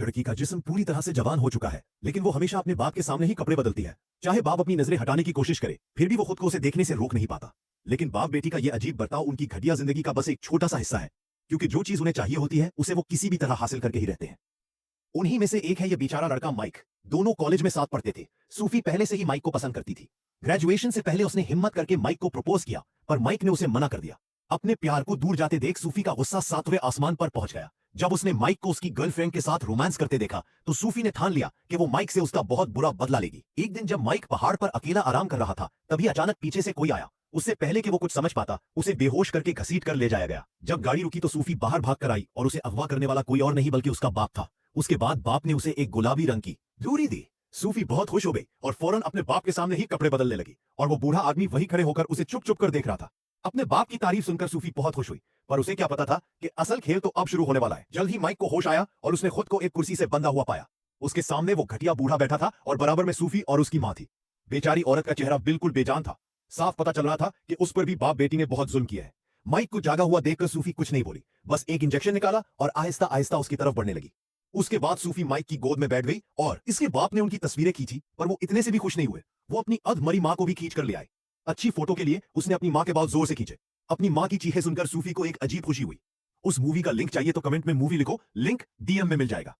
लड़की का जिस्म पूरी तरह से जवान हो चुका है, लेकिन वो हमेशा अपने बाप के सामने ही कपड़े बदलती है। चाहे बाप अपनी नजरें हटाने की कोशिश करे, फिर भी वो खुद को उसे देखने से रोक नहीं पाता। लेकिन बाप बेटी का यह अजीब बर्ताव उनकी घटिया जिंदगी का बस एक छोटा सा हिस्सा है, क्योंकि जो चीज उन्हें चाहिए होती है उसे वो किसी भी तरह हासिल करके ही रहते हैं। उन्हीं में से एक है यह बेचारा लड़का माइक। दोनों कॉलेज में साथ पढ़ते थे। सूफी पहले से ही माइक को पसंद करती थी। ग्रेजुएशन से पहले उसने हिम्मत करके माइक को प्रपोज किया, पर माइक ने उसे मना कर दिया। अपने प्यार को दूर जाते देख सूफी का गुस्सा 7वें आसमान पर पहुंच गया। जब उसने माइक को उसकी गर्लफ्रेंड के साथ रोमांस करते देखा, तो सूफी ने ठान लिया कि वो माइक से उसका बहुत बुरा बदला लेगी। एक दिन जब माइक पहाड़ पर अकेला आराम कर रहा था, तभी अचानक पीछे से कोई आया। उससे पहले कि वो कुछ समझ पाता, उसे बेहोश करके घसीट कर ले जाया गया। जब गाड़ी रुकी तो सूफी बाहर भाग कर आई और उसे अगवा करने वाला कोई और नहीं बल्कि उसका बाप था। उसके बाद बाप ने उसे एक गुलाबी रंग की दूरी दी। सूफी बहुत खुश हो गई और फौरन अपने बाप के सामने ही कपड़े बदलने लगी, और वो बूढ़ा आदमी वहीं खड़े होकर उसे चुप चुप कर देख रहा था। अपने बाप की तारीफ सुनकर सूफी बहुत खुश हुई, पर उसे क्या पता था कि असल खेल तो अब शुरू होने वाला है। जल्द ही माइक को होश आया और उसने खुद को एक कुर्सी से बंधा हुआ पाया। उसके सामने वो घटिया बूढ़ा बैठा था और बराबर में सूफी और उसकी मां थी। बेचारी औरत का चेहरा बिल्कुल बेजान था। साफ पता चल रहा था कि उस पर भी बाप बेटी ने बहुत जुल्म किया है। माइक को जागा हुआ देखकर सूफी कुछ नहीं बोली, बस एक इंजेक्शन निकाला और आहिस्ता आहिस्ता उसकी तरफ बढ़ने लगी। उसके बाद सूफी माइक की गोद में बैठ गई और इसके बाप ने उनकी तस्वीरें खींची, पर वो इतने से भी खुश नहीं हुए। वो अपनी अधमरी मां को भी खींच कर ले आए। अच्छी फोटो के लिए उसने अपनी मां के बाल जोर से खींचे। अपनी मां की चीखें सुनकर सूफी को एक अजीब खुशी हुई। उस मूवी का लिंक चाहिए तो कमेंट में मूवी लिखो, लिंक डीएम में मिल जाएगा।